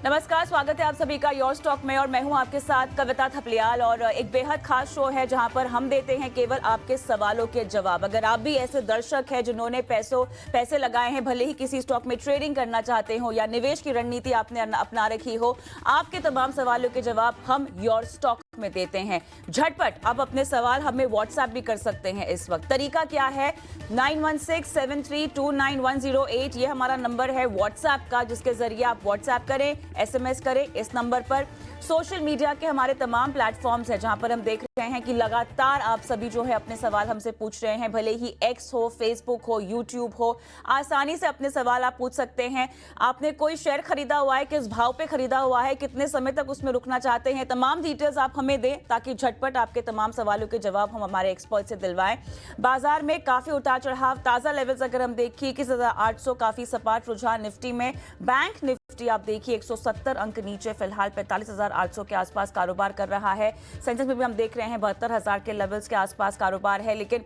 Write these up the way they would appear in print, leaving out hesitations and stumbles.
नमस्कार, स्वागत है आप सभी का योर स्टॉक में और मैं हूं आपके साथ कविता थपलियाल। और एक बेहद खास शो है जहां पर हम देते हैं केवल आपके सवालों के जवाब। अगर आप भी ऐसे दर्शक हैं जिन्होंने पैसे लगाए हैं, भले ही किसी स्टॉक में ट्रेडिंग करना चाहते हो या निवेश की रणनीति आपने अपना रखी हो, आपके तमाम सवालों के जवाब हम योर स्टॉक में देते हैं। झटपट आप अपने सवाल हमें व्हाट्सएप भी कर सकते हैं। इस वक्त तरीका क्या है, 9167329108 ये हमारा नंबर है व्हाट्सएप का, जिसके जरिए आप व्हाट्सएप करें, एसएमएस करें इस नंबर पर। सोशल मीडिया के हमारे तमाम प्लेटफॉर्म्स हैं जहां पर हम देख रहे हैं कि लगातार आप सभी जो है अपने सवाल हमसे पूछ रहे हैं। भले ही एक्स हो, फेसबुक हो, यूट्यूब हो, आसानी से अपने सवाल आप पूछ सकते हैं। आपने कोई शेयर खरीदा हुआ है, किस भाव पे खरीदा हुआ है, कितने समय तक उसमें रुकना चाहते हैं, तमाम डिटेल्स आप हमें दें ताकि झटपट आपके तमाम सवालों के जवाब हम हमारे एक्सपर्ट से दिलवाएं। बाजार में काफी उतार चढ़ाव, ताजा लेवल्स अगर हम देखिए 21,800 काफी सपाट रुझान निफ्टी में। बैंक निफ्टी आप देखिए 170 अंक नीचे फिलहाल 45,800 के आसपास कारोबार कर रहा है। सेंसेक्स में भी हम देख रहे हैं 72,000 के लेवल्स के आसपास कारोबार है। लेकिन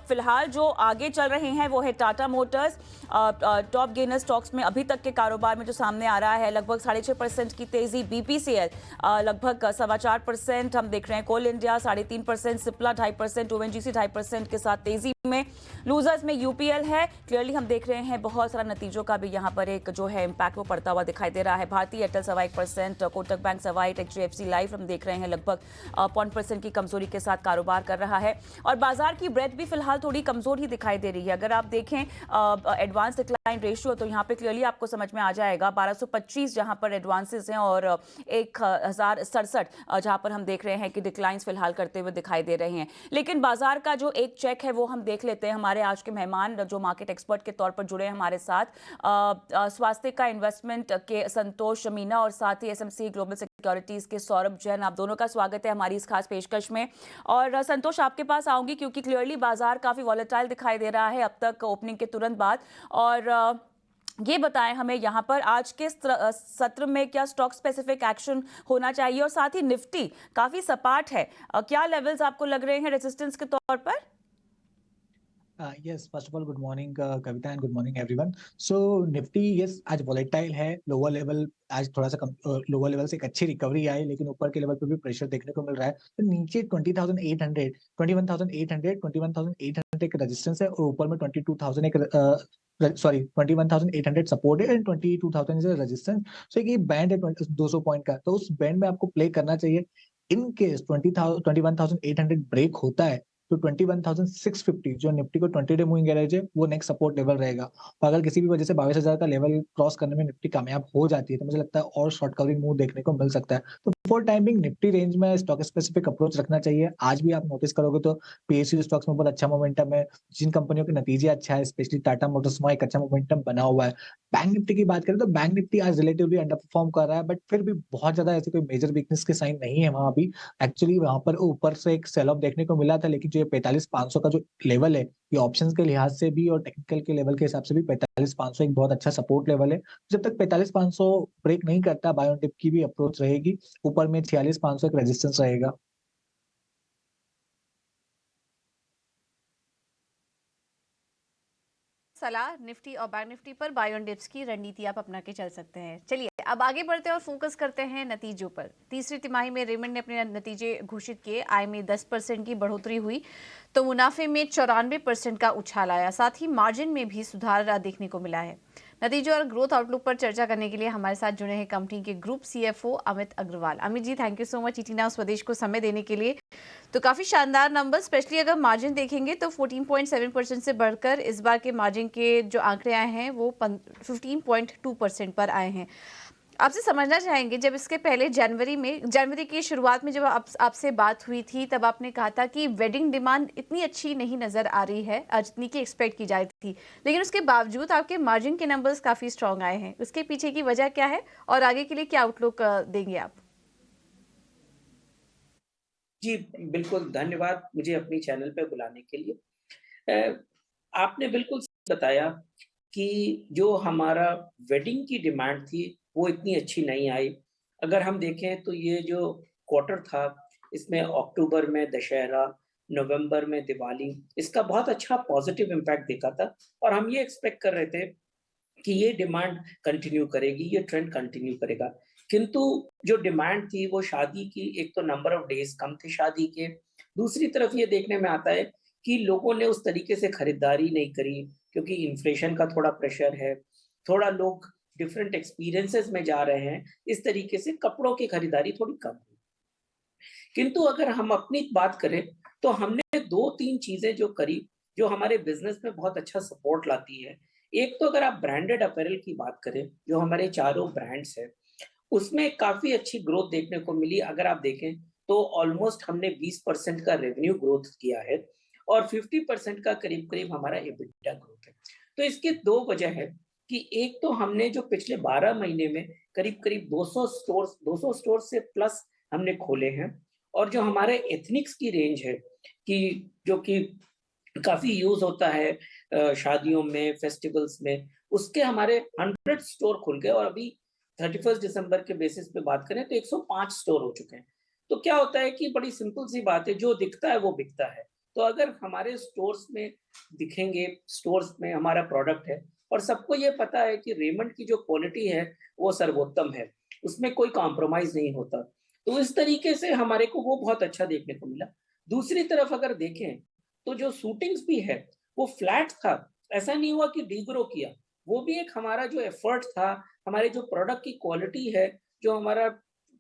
फिलहाल जो आगे चल रहे हैं वो है Tata Motors. Top gainer stocks में अभी तक के कारोबार में जो सामने आ रहा है लगभग 6.5% की तेजी। बीपीसीएल लगभग 4.25% हम देख रहे हैं। कोल इंडिया 3.5%, सिप्ला 2.5%, ओएनजीसी 2.5% के साथ तेजी में। लूजर्स में यूपीएल है। क्लियरली हम देख रहे हैं बहुत सारा नतीजों का भी यहाँ पर एक जो है इम्पैक्ट वो पड़ता हुआ दिखाई दे रहा है। भारतीय Airtel 1%, Kotak bank 1%, HDFC life हम देख रहे हैं लगभग 0.5% की कमजोरी के साथ कारोबार कर रहा है। और बाजार की ब्रेथ भी फिलहाल थोड़ी कमजोर ही दिखाई दे रही है। अगर आप देखें एडवांस डिक्लाइन रेशियो तो यहाँ पे क्लियरली आपको समझ में आ जाएगा। 1225 जहाँ पर एडवांसेस हैं और 1067 जहाँ पर हम देख रहे हैं कि डिक्लाइंस फिलहाल करते हुए दिखाई दे रहे हैं। लेकिन बाजार का जो एक चेक है वो हम देख लेते हैं। हमारे आज के मेहमान जो मार्केट एक्सपर्ट के तौर पर जुड़े हैं हमारे साथ, स्वास्थ्य का इन्वेस्टमेंट के संतोष मीना और साथ ही एसएमसी ग्लोबल सिक्योरिटीज के सौरभ जैन, आप दोनों का स्वागत है हमारी इस खास पेशकश में। और संतोष आपके पास आऊंगी क्योंकि क्लियरली बाजार काफी वॉलेटाइल दिखाई दे रहा है अब तक ओपनिंग के तुरंत बाद। और ये बताएं हमें यहाँ पर आज के सत्र में क्या स्टॉक स्पेसिफिक एक्शन होना चाहिए, और साथ ही निफ्टी काफी सपाट है, क्या लेवल्स आपको लग रहे हैं रेजिस्टेंस के तौर पर? Yes, first of all, good morning, Kavita, and good morning, everyone. So, Nifty, yes, आज volatile है, लोअर लेवल आज थोड़ा सा लोअर लेवल से एक अच्छी रिकवरी आई, लेकिन ऊपर के लेवल पे भी प्रेशर देखने को मिल रहा है। तो नीचे 20,800, 21,800, 21,800 एक रेजिस्टेंस है और ऊपर में 22,000 एक 21,800 सपोर्ट है एंड 22,000 इज रेजिस्टेंस। सो एक ये बैंड है 200 पॉइंट का, तो उस बैंड में आपको प्ले करना चाहिए। इन केस 21,800 ब्रेक होता है तो 21,650 जो निफ्टी को 20 डे मूविंग एवरेज है वो नेक्स्ट सपोर्ट लेवल रहेगा। और अगर किसी भी वजह से 22,000 का लेवल क्रॉस करने में निफ्टी कामयाब हो जाती है तो मुझे लगता है और शॉर्ट कवरिंग मूव देखने को मिल सकता है। तो फॉर टाइमिंग निफ्टी रेंज में स्टॉक स्पेसिफिक अप्रोच रखना चाहिए। आज भी आप नोटिस करोगे तो पीएसयू स्टॉक्स में बहुत अच्छा मोमेंटम है, जिन कंपनियों के नतीजे अच्छा है, स्पेशली टाटा मोटर्स में एक अच्छा मोमेंटम बना हुआ है। बैंक निफ्टी की बात करें तो बैंक निफ्टी आज रिलेटिवली अंडर परफॉर्म कर रहा है, बट फिर भी बहुत ज्यादा ऐसी कोई मेजर वीकनेस के साइन नहीं है वहां भी। एक्चुअली वहां पर ऊपर से एक सेल ऑफ देखने को मिला था, लेकिन जो ये 45,500 का जो लेवल है ये ऑप्शंस के लिहाज से भी और टेक्निकल के लेवल के हिसाब से भी 45,500 एक बहुत अच्छा सपोर्ट लेवल है। जब तक 45,500 ब्रेक नहीं करता बाय ऑन डिप की भी अप्रोच रहेगी। ऊपर में 46,500 एक रेजिस्टेंस रहेगा। सलाह निफ्टी और बैंक निफ्टी पर बाय ऑन डिप्स की रणनीति आप अपना के चल सकते हैं। चलिए अब आगे बढ़ते हैं और फोकस करते हैं नतीजों पर। तीसरी तिमाही में रेमंड ने अपने नतीजे घोषित किए। आय में 10% की बढ़ोतरी हुई तो मुनाफे में 94% का उछाल आया। साथ ही मार्जिन में भी सुधार देखने को मिला है। नतीजों और ग्रोथ आउटलुक पर चर्चा करने के लिए हमारे साथ जुड़े हैं कंपनी के group CFO Amit Agrawal. Amit ji, thank you so much ET Now Swadesh को समय देने के लिए। तो काफी शानदार नंबर, स्पेशली अगर मार्जिन देखेंगे तो 14.7% से बढ़कर इस बार के मार्जिन के जो आंकड़े आए हैं वो 15.2% पर आए हैं। आपसे समझना चाहेंगे, जब इसके पहले जनवरी की शुरुआत में जब आपसे बात हुई थी तब आपने कहा था कि वेडिंग डिमांड इतनी अच्छी नहीं नजर आ रही है जितनी की एक्सपेक्ट की जाती थी, लेकिन उसके बावजूद आपके मार्जिन के नंबर्स काफी स्ट्रांग आए हैं। उसके पीछे की वजह क्या है और आगे के लिए क्या आउटलुक देंगे आप? जी, बिल्कुल धन्यवाद मुझे अपनी चैनल पे बुलाने के लिए। आपने बिल्कुल सही बताया कि जो हमारा वेडिंग की डिमांड थी, वो इतनी अच्छी नहीं आई। अगर हम देखें तो ये जो क्वार्टर था, इसमें अक्टूबर में दशहरा, नवंबर में दिवाली, इसका बहुत अच्छा पॉज़िटिव इम्पैक्ट दिखा था और हम ये एक्सपेक्ट कर रहे थे कि ये डिमांड कंटिन्यू करेगी, ये ट्रेंड कंटिन्यू करेगा। किंतु जो डिमांड थी वो शादी की, एक तो नंबर ऑफ डेज कम थे शादी के, दूसरी तरफ ये देखने में आता है कि लोगों ने उस तरीके से खरीदारी नहीं करी क्योंकि इन्फ्लेशन का थोड़ा प्रेशर है, थोड़ा लोग डिफरेंट एक्सपीरियंसेस में जा रहे हैं, इस तरीके से कपड़ों की खरीदारी थोड़ी कम हुई। किंतु अगर हम अपनी बात करें तो हमने 2-3 चीजें जो करी, जो हमारे बिजनेस में बहुत अच्छा सपोर्ट लाती है। एक तो अगर आप ब्रांडेड अपैरल की बात करें, जो हमारे चारों ब्रांड्स हैं, उसमें काफ़ी अच्छी ग्रोथ देखने को मिली। अगर आप देखें तो ऑलमोस्ट हमने 20% का रेवेन्यू ग्रोथ किया है और 50% का करीब-करीब हमारा एबिटा ग्रोथ है। तो इसकी 2 वजह है कि एक तो हमने जो पिछले 12 महीने में करीब-करीब 200 स्टोर्स से प्लस हमने खोले हैं और जो हमारे एथनिक्स की रेंज है कि जो कि काफ़ी यूज़ होता है शादियों में, फेस्टिवल्स में, उसके हमारे 100 स्टोर खुल गए और अभी 31 दिसंबर के बेसिस पे बात करें तो 105 स्टोर हो चुके हैं। तो क्या होता है कि बड़ी सिंपल सी बात है, जो दिखता है वो बिकता है। तो अगर हमारे स्टोर्स में दिखेंगे, स्टोर्स में हमारा प्रोडक्ट है और सबको ये पता है कि रेमंड की जो क्वालिटी है वो सर्वोत्तम है, उसमें कोई कॉम्प्रोमाइज़ नहीं होता। तो इस तरीके से हमारे को वो बहुत अच्छा देखने को मिला। दूसरी तरफ अगर देखें तो जो शूटिंग्स भी है वो फ्लैट था, ऐसा नहीं हुआ कि डिग्रो किया। वो भी एक हमारा जो एफर्ट था, हमारे जो प्रोडक्ट की क्वालिटी है, जो हमारा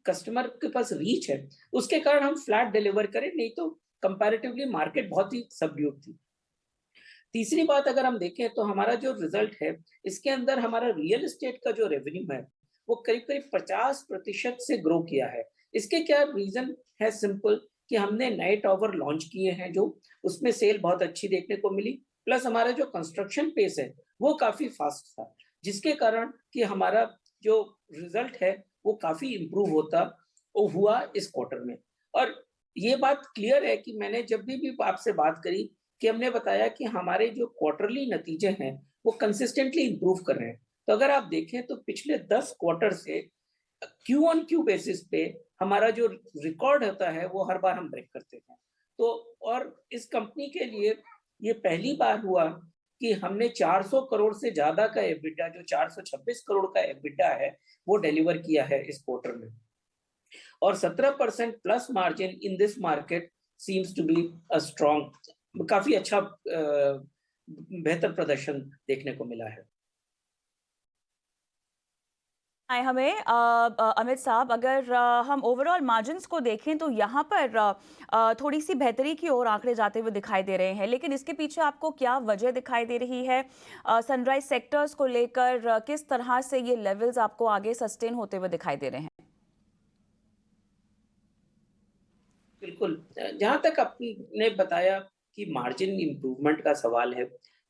कस्टमर के पास रीच है, उसके कारण हम फ्लैट डिलीवर करें, नहीं तो कंपैरेटिवली मार्केट बहुत ही सबड्यूड थी। तीसरी बात अगर हम देखें तो हमारा जो रिजल्ट है, इसके अंदर हमारा रियल एस्टेट का जो रेवेन्यू है, वो करीब-करीब 50% से ग्रो किया है। इसके क्या रीज़न है? सिंपल कि हमने नए टावर लॉन्च किए हैं जो, उसमें सेल बहुत अच्छी देखने को मिली, प्लस हमारा जो कंस्ट्रक्शन पेस है, वो काफ़ी फास्ट था, जिसके कारण कि हमारा जो रिजल्ट है, वो काफ़ी इम्प्रूव होता वो हुआ इस क्वार्टर में। और ये बात क्लियर है कि मैंने जब भी आपसे बात करी कि हमने बताया कि हमारे जो क्वार्टरली नतीजे हैं, वो कंसिस्टेंटली इम्प्रूव कर रहे हैं। तो अगर आप देखें तो पिछले 10 क्वार्टर से क्यू ऑन क्यू बेसिस पे हमारा जो रिकॉर्ड होता है वो हर बार हम ब्रेक करते हैं। तो और इस कंपनी के लिए ये पहली बार हुआ कि हमने 400 करोड़ से ज़्यादा का एबिटा, जो 426 करोड़ का एबिटा है, वो डिलीवर किया है इस क्वार्टर में। और 17% plus margin in this market seems to be a strong, काफ़ी अच्छा बेहतर प्रदर्शन देखने को मिला है। आए हमें अमित साहब, अगर हम ओवरऑल मार्जिन्स को देखें तो यहाँ पर थोड़ी सी बेहतरी की ओर आंकड़े जाते हुए दिखाई दे रहे हैं, लेकिन इसके पीछे आपको क्या वजह दिखाई दे रही है? सनराइज सेक्टर्स को लेकर किस तरह से ये लेवल्स आपको आगे सस्टेन होते हुए दिखाई दे रहे हैं? बिल्कुल, जहाँ तक आपने बताया कि मार्जिन इम्प्रूवमेंट का सवाल है,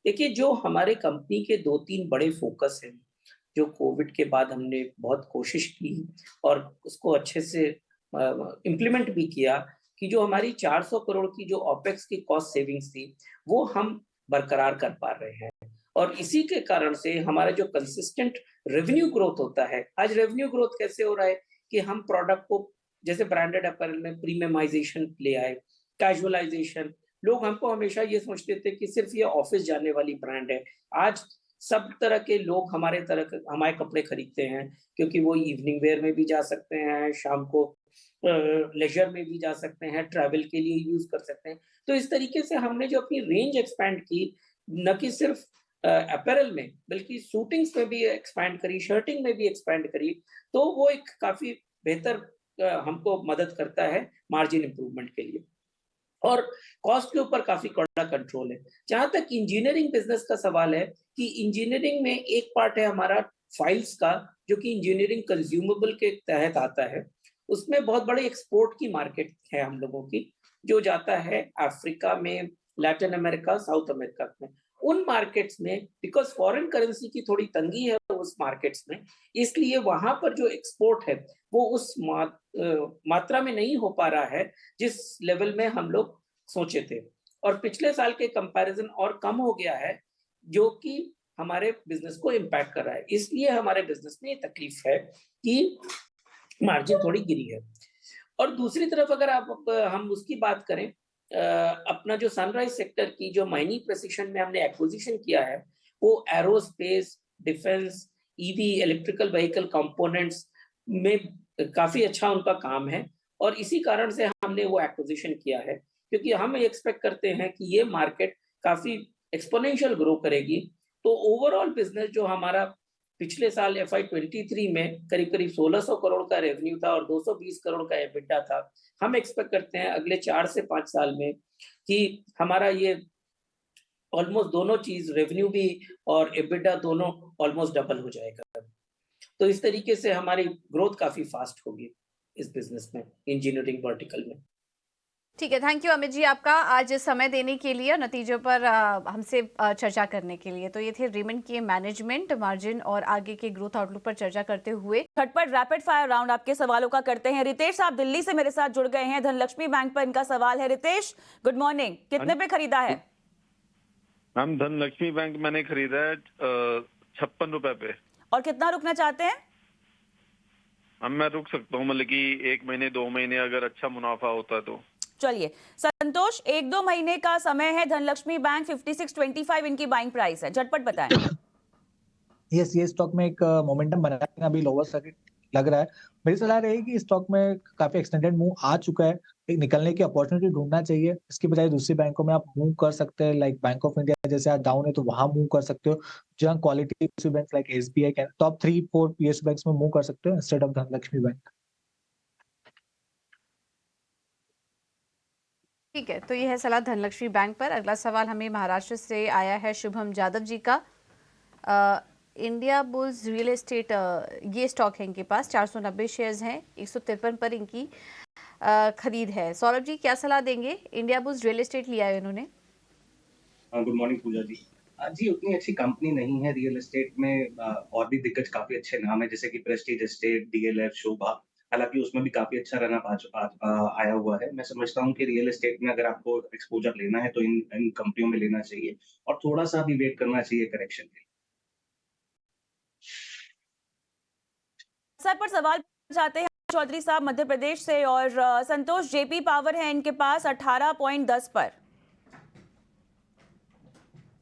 देखिए जो हमारे कंपनी के 2-3 बड़े फोकस हैं, जो कोविड के बाद हमने बहुत कोशिश की और उसको अच्छे से इम्प्लीमेंट भी किया कि जो हमारी 400 करोड़ की जो ओपेक्स की कॉस्ट सेविंग्स थी, वो हम बरकरार कर पा रहे हैं। और इसी के कारण से हमारा जो कंसिस्टेंट रेवेन्यू ग्रोथ होता है, आज रेवेन्यू ग्रोथ कैसे हो रहा है कि हम प्रोडक्ट को जैसे ब्रांडेड अपैरल में प्रीमियमाइजेशन ले आए, कैजुअलाइजेशन। लोग हमको हमेशा ये सोचते थे कि सिर्फ ये ऑफिस जाने वाली ब्रांड है। आज सब तरह के लोग हमारे कपड़े खरीदते हैं, क्योंकि वो इवनिंग वेयर में भी जा सकते हैं, शाम को लेजर में भी जा सकते हैं, ट्रैवल के लिए यूज़ कर सकते हैं। तो इस तरीके से हमने जो अपनी रेंज एक्सपैंड की, न कि सिर्फ अपैरल में, बल्कि शूटिंग्स में भी एक्सपैंड करी, शर्टिंग में भी एक्सपैंड करी, तो वो एक काफ़ी बेहतर हमको मदद करता है मार्जिन इम्प्रूवमेंट के लिए। और कॉस्ट के ऊपर काफ़ी कड़ा कंट्रोल है। जहाँ तक इंजीनियरिंग बिज़नेस का सवाल है कि इंजीनियरिंग में एक पार्ट है हमारा फाइल्स का, जो कि इंजीनियरिंग कंज्यूमेबल के तहत आता है। उसमें बहुत बड़ी एक्सपोर्ट की मार्केट है हम लोगों की, जो जाता है अफ्रीका में, लैटिन अमेरिका, साउथ अमेरिका में। उन मार्केट्स में बिकॉज़ फॉरेन करेंसी की थोड़ी तंगी है उस मार्केट्स में, इसलिए वहाँ पर जो एक्सपोर्ट है, वो उस मात्रा में नहीं हो पा रहा है, जिस लेवल में हम लोग सोचे थे। और पिछले साल के कंपैरिजन और कम हो गया है, जो कि हमारे बिज़नेस को इम्पैक्ट कर रहा है। इसलिए हमारे बिज़नेस में ये तकलीफ है कि मार्जिन थोड़ी गिरी है। और दूसरी तरफ अगर हम उसकी बात करें, अपना जो सनराइज सेक्टर की जो माइनिंग प्रिसिशन में हमने एक्विजिशन किया है, वो aerospace, defence, EV, electrical vehicle components में काफ़ी अच्छा उनका काम है और इसी कारण से हमने वो एक्विज़िशन किया है, क्योंकि हम एक्सपेक्ट करते हैं कि ये मार्केट काफ़ी एक्स्पोनेंशियल ग्रो करेगी। तो ओवरऑल बिज़नेस जो हमारा पिछले साल FY 23 में करीब-करीब 1600 करोड़ का रेवेन्यू था और 220 करोड़ का एबिटा था। हम एक्सपेक्ट करते हैं अगले 4 से 5 साल में कि हमारा ये ऑलमोस्ट दोनों चीज़ रेवेन्यू भी और एबिटा दोनों ऑलमोस्ट डबल हो जाएगा। तो इस तरीके से हमारी ग्रोथ काफ़ी फास्ट होगी इस बिज़नेस में, इंजीनियरिंग वर्टिकल में। ठीक है, थैंक यू अमित जी आपका आज समय देने के लिए और नतीजों पर हमसे चर्चा करने के लिए। तो ये थे रेमंड के मैनेजमेंट मार्जिन और आगे के ग्रोथ आउटलुक पर चर्चा करते हुए। झटपट रैपिड फायर राउंड आपके सवालों का करते हैं। रितेश साहब दिल्ली से मेरे साथ जुड़ गए हैं, धनलक्ष्मी बैंक पर इनका सवाल है। रितेश, गुड मॉर्निंग, कितने पे खरीदा है? मैम धनलक्ष्मी बैंक मैंने खरीदा है 56 रुपए पे। और कितना रुकना चाहते हैं? अब मैं रुक सकता हूँ, मतलब कि 1 महीने 2 महीने अगर अच्छा मुनाफा होता है तो। चलिए संतोष, 1-2 महीने का समय है। धनलक्ष्मी बैंक 56.25 इनकी बाइंग प्राइस है, झटपट बताएं। यस, ये स्टॉक में एक मोमेंटम बना है, अभी लोअर सर्किट लग रहा है। मेरी सलाह रहेगी कि स्टॉक में काफी एक्सटेंडेड मूव आ चुका है, एक निकलने की अपॉर्चुनिटी ढूंढना चाहिए। इसके बजाय दूसरी बैंकों में आप मूव कर सकते हैं, लाइक बैंक ऑफ इंडिया जैसे आज डाउन है तो वहां मूव कर सकते हो। जहां quality bank like SBI top 3-4 PSU banks में मूव कर सकते हो इंस्टेड ऑफ धनलक्ष्मी बैंक। ठीक है, तो ये है सलाह धनलक्ष्मी बैंक पर। अगला सवाल हमें महाराष्ट्र से आया है शुभम जादव जी का। इंडिया बुल्स रियल एस्टेट ये स्टॉक है इनके पास, 490 शेयर्स हैं, 153 पर इनकी खरीद है। सौरभ जी क्या सलाह देंगे? इंडिया बुल्स रियल एस्टेट लिया है इन्होंने। गुड मॉर्निंग पूजा जी। जी उतनी अच्छी कंपनी नहीं है रियल एस्टेट में। और भी दिग्गज काफी अच्छे नाम है जैसे कि प्रेस्टीज एस्टेट, DLF, शोभा। हालांकि उसमें भी काफी अच्छा रन अप आया हुआ है। मैं समझता हूँ कि रियल एस्टेट में अगर आपको एक्सपोजर लेना है तो इन इन कंपनियों में लेना चाहिए और थोड़ा सा भी वेट करना चाहिए करेक्शन के लिए। सर पर सवाल चाहते हैं चौधरी साहब मध्य प्रदेश से, और संतोष, JP पावर है इनके पास 18.10 पर।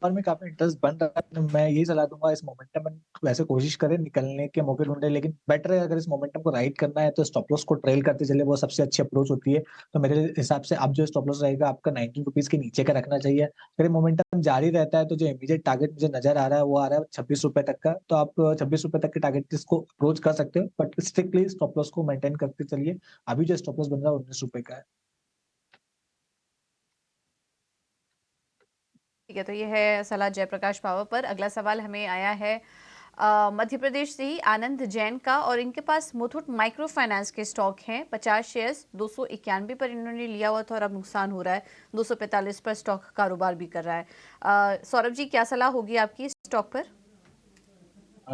और में काफी इंटरेस्ट बन रहा है। मैं यही सलाह दूंगा, इस मोमेंटम में वैसे कोशिश करें निकलने के मौके ढूंढे, लेकिन बेटर है अगर इस मोमेंटम को राइड करना है तो स्टॉप लॉस को ट्रेल करते चले, वो सबसे अच्छी अप्रोच होती है। तो मेरे हिसाब से अब जो स्टॉप लॉस रहेगा आपका 19 रुपीज के नीचे का रखना चाहिए। अगर मोमेंटम जारी रहता है तो जो इमीडिएट टारगेट मुझे नजर आ रहा है वो आ रहा है 26 रुपए तक का, तो आप 26 रुपए तक के टारगेट को अप्रोच कर सकते हो, बट स्ट्रिक्टली स्टॉप लॉस को मेंटेन करते चलिए। अभी जो स्टॉप लॉस बन रहा है 19 रुपए का है। ठीक है, तो ये है सलाह जयप्रकाश पावर पर। अगला सवाल हमें आया है मध्य प्रदेश से ही आनंद जैन का, और इनके पास मुथूट माइक्रो फाइनेंस के स्टॉक हैं, 50 शेयर्स 291 पर इन्होंने लिया हुआ था और अब नुकसान हो रहा है, 245 पर स्टॉक कारोबार भी कर रहा है। सौरभ जी क्या सलाह होगी आपकी इस स्टॉक पर?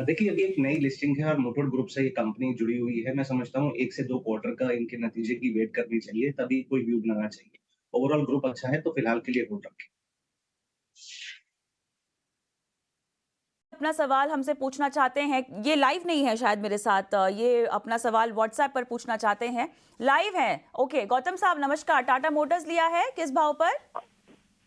देखिए अभी एक नई लिस्टिंग है और मुथूट ग्रुप से ये कंपनी जुड़ी हुई है। मैं समझता हूँ 1 से 2 क्वार्टर का इनके नतीजे की वेट करनी चाहिए, तभी कोई व्यू बनाना चाहिए। ओवरऑल ग्रुप अच्छा है तो फिलहाल के लिए होल्ड रखें। अपना सवाल हमसे पूछना चाहते हैं, ये लाइव नहीं है शायद मेरे साथ, ये अपना सवाल व्हाट्सएप पर पूछना चाहते हैं। लाइव है, ओके। गौतम साहब नमस्कार, टाटा मोटर्स लिया है किस भाव पर?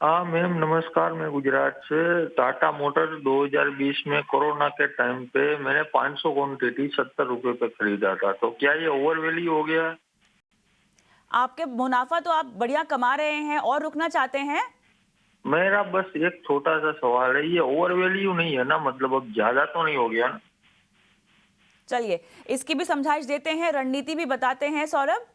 हाँ मैम नमस्कार, मैं गुजरात से। टाटा मोटर 2020 में कोरोना के टाइम पे मैंने 500 क्वांटिटी 70 रुपए पे खरीदा था, तो क्या ये ओवर वैल्यू हो गया? आपके मुनाफा तो आप बढ़िया कमा रहे हैं, और रुकना चाहते हैं? मेरा बस एक छोटा सा सवाल है, ये ओवर वैल्यू नहीं है ना? मतलब अब ज्यादा तो नहीं हो गया ना? चलिए इसकी भी समझाइश देते हैं, रणनीति भी बताते हैं सौरभ।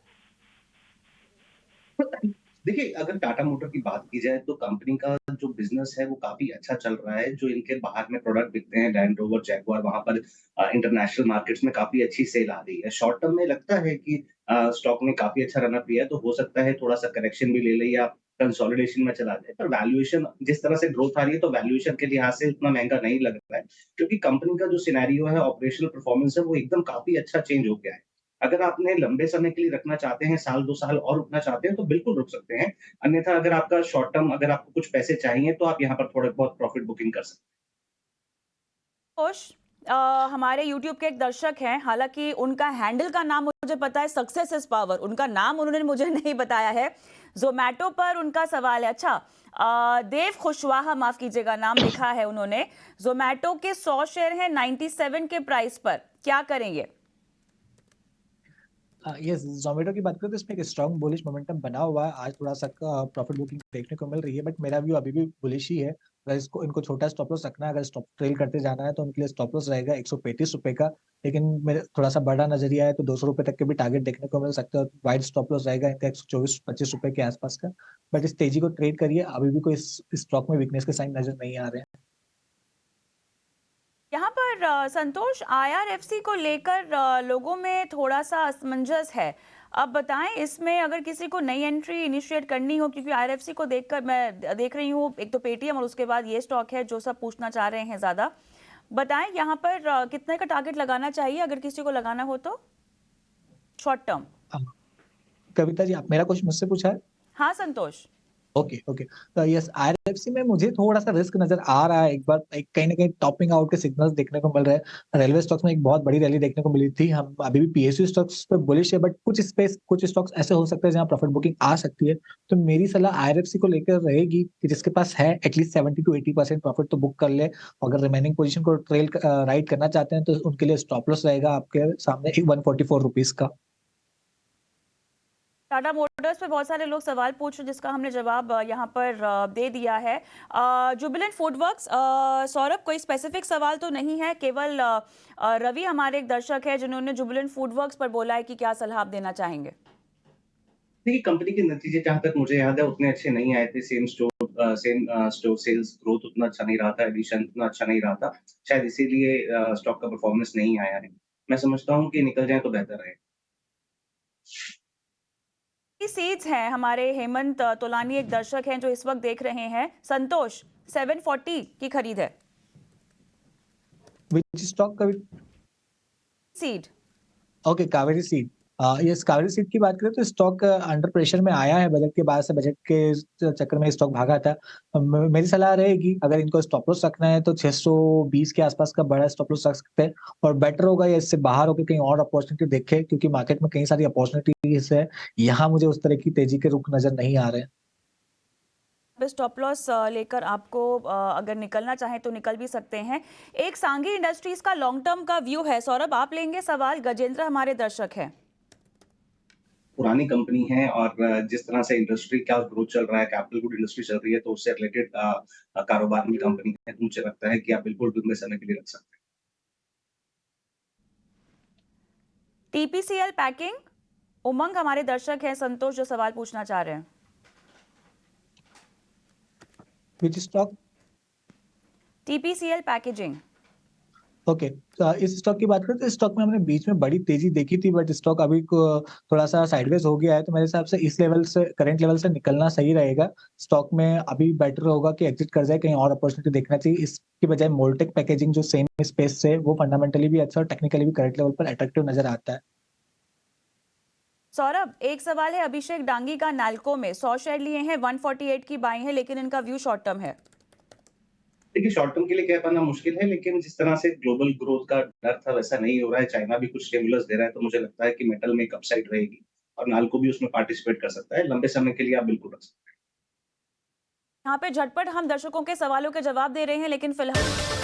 देखिए अगर टाटा मोटर की बात की जाए तो कंपनी का जो बिजनेस है वो काफी अच्छा चल रहा है। जो इनके बाहर में प्रोडक्ट बिकते हैं, लैंड रोवर, जैगुआर, वहां पर इंटरनेशनल मार्केट्स में काफी अच्छी सेल आ रही है। शॉर्ट टर्म में लगता है कि स्टॉक ने काफी अच्छा रन अप लिया है, तो हो सकता है थोड़ा सा करेक्शन भी ले ले या कंसोलिडेशन में चला जाए। पर वैल्यूएशन जिस तरह से ग्रोथ आ रही है तो वैल्यूएशन के लिहाज से उतना महंगा नहीं लग रहा है, क्योंकि कंपनी का जो सिनेरियो है, ऑपरेशनल परफॉर्मेंस है, वो एकदम काफी अच्छा चेंज हो गया है। अगर आपने लंबे समय के लिए रखना चाहते हैं, साल 2 साल और रुकना चाहते हैं, तो बिल्कुल रुक सकते हैं। अन्यथा अगर आपका शॉर्ट टर्म, अगर आपको कुछ पैसे चाहिए तो आप यहाँ पर थोड़ा बहुत प्रॉफिट बुकिंग कर सकते हैं। खुश हमारे YouTube के एक दर्शक हैं, हालांकि उनका हैंडल का नाम मुझे पता है, सक्सेस इज पावर, उनका नाम उन्होंने मुझे नहीं बताया है। जोमैटो पर उनका सवाल है। अच्छा, देव खुशवाहा, माफ कीजिएगा नाम लिखा है उन्होंने। जोमैटो के 100 शेयर हैं 97 के प्राइस पर, क्या करेंगे? यस, ज़ोमैटो की बात करें तो इसमें एक स्ट्रॉन्ग बुलिश मोमेंटम बना हुआ है। आज थोड़ा-सा प्रॉफिट बुकिंग देखने को मिल रही है, बट मेरा व्यू अभी भी बुलिश ही है। अगर इसको इनको छोटा स्टॉप लॉस रखना है, अगर स्टॉप ट्रेल करते जाना है तो उनके लिए स्टॉप लॉस रहेगा ₹135 का। लेकिन मेरे थोड़ा-सा बड़ा नज़रिया है तो ₹200 तक के भी टारगेट देखने को मिल सकता है और वाइड स्टॉप लॉस रहेगा इनका ₹124-25 के आसपास का। बट इस तेज़ी को ट्रेड करिए, अभी भी कोई इस स्टॉक में वीकनेस के साइन नज़र नहीं आ रहे हैं। यहाँ पर संतोष, आईआरएफसी को लेकर लोगों में थोड़ा सा असमंजस है। अब बताएं, इसमें अगर किसी को नई एंट्री इनिशिएट करनी हो, क्योंकि आईआरएफसी को देखकर मैं देख रही हूँ, एक तो पेटीएम और उसके बाद ये स्टॉक है जो सब पूछना चाह रहे हैं ज़्यादा। बताएं यहाँ पर कितने का टारगेट लगाना चाहिए अगर किसी को लगाना हो तो, शॉर्ट टर्म। कविता जी, आप मेरा क्वेश्चन मुझसे पूछा है? हाँ संतोष। Okay, okay. तो यस, आईआरएफसी में मुझे थोड़ा-सा रिस्क नज़र आ रहा है। एक बार एक कहीं न कहीं टॉपिंग आउट के सिग्नल्स देखने को मिल रहे हैं। रेलवे स्टॉक्स में एक बहुत बड़ी रैली देखने को मिली थी। हम अभी भी पीएसयू स्टॉक्स पे बुलिश है, बट कुछ स्टॉक्स ऐसे हो सकते हैं जहाँ प्रॉफिट बुकिंग आ सकती है। तो मेरी सलाह आईआरएफसी को लेकर रहेगी कि जिसके पास है एटलीस्ट 70 टू 80% प्रॉफिट तो बुक कर ले। अगर रिमेनिंग पोजीशन को राइड करना चाहते हैं तो उनके लिए स्टॉप लॉस रहेगा आपके सामने ₹144 का। टाटा मोटर्स पे बहुत सारे लोग सवाल पूछ रहे, जिसका हमने जवाब यहाँ पर दे दिया है। जुबिलेंट फूडवर्क्स, सौरभ, कोई स्पेसिफिक सवाल तो नहीं है, केवल रवि हमारे एक दर्शक है जिन्होंने जुबिलेंट फूडवर्क्स पर बोला है कि क्या सलाह आप देना चाहेंगे। देखिए, कंपनी के नतीजे जहाँ तक मुझे याद है उतने अच्छे नहीं आए थे। सेम स्टोर सेल्स ग्रोथ उतना अच्छा नहीं रहा था, एडिशन उतना अच्छा नहीं रहा था। शायद इसीलिए स्टॉक का परफॉर्मेंस नहीं आया है। मैं समझता हूँ कि निकल जाए तो बेहतर है। सीड्स हैं, हमारे हेमंत तोलानी एक दर्शक हैं जो इस वक्त देख रहे हैं। संतोष, 740 की खरीद है व्हिच स्टॉक का? Seed. Okay, Kaveri seed. Yes, Kaveri seed की बात करें तो स्टॉक अंडर प्रेशर में आया है बजट के बाद से। बजट के चक्कर में स्टॉक भागा था। मेरी सलाह रहेगी अगर इनको स्टॉप लॉस रखना है तो 620 के आसपास का बड़ा स्टॉप लॉस रख सकते हैं और बेटर होगा या इससे बाहर होकर कहीं और अपॉर्चुनिटी देखें, क्योंकि मार्केट में कई सारी अपॉर्चुनिटीज है। यहाँ मुझे उस तरह की तेजी के रुख नजर नहीं आ रहे हैं। स्टॉप लॉस लेकर आपको अगर निकलना चाहें तो निकल भी सकते हैं। एक सांघी इंडस्ट्रीज का लॉन्ग टर्म का व्यू है। सौरभ, आप लेंगे सवाल? गजेंद्र हमारे दर्शक हैं। पुरानी कंपनी है और जिस तरह से इंडस्ट्री का ग्रोथ चल रहा है, कैपिटल गुड इंडस्ट्री चल रही है, तो उससे रिलेटेड कारोबार में कंपनी है। तो मुझे लगता है कि आप बिल्कुल लंबे समय के लिए रख सकते हैं। टीपीसीएल पैकिंग, उमंग हमारे दर्शक हैं, संतोष जो सवाल पूछना चाह रहे हैं। Which stock? TPCL packaging. Okay, इस स्टॉक की बात करें तो इस स्टॉक में हमने बीच में बड़ी तेजी देखी थी, बट स्टॉक अभी थोड़ा सा साइडवेज हो गया है। तो मेरे हिसाब से इस लेवल से, करंट लेवल से निकलना सही रहेगा। स्टॉक में अभी बेटर होगा कि एग्जिट कर जाए, कहीं और अपॉर्चुनिटी देखना चाहिए। इसकी बजाय मोल्टेक पैकेजिंग जो सेम स्पेस से, वो फंडामेंटली भी अच्छा और टेक्निकली भी करंट लेवल पर अट्रैक्टिव नजर आता है। सौरभ, एक सवाल है अभिषेक डांगी का। नाल्को में 100 शेयर लिए हैं, 148 की बाई है, लेकिन इनका व्यू शॉर्ट टर्म है। देखिए, शॉर्ट टर्म के लिए कह पाना मुश्किल है, लेकिन जिस तरह से ग्लोबल ग्रोथ का डर था वैसा नहीं हो रहा है। चाइना भी कुछ स्टिमुलस दे रहा है, तो मुझे लगता है कि मेटल में एक अपसाइड रहेगी और नाल्को भी उसमें पार्टिसिपेट कर सकता है। लंबे समय के लिए आप बिल्कुल रख सकते हैं। यहाँ पे झटपट हम दर्शकों के सवालों के जवाब दे रहे हैं, लेकिन फिलहाल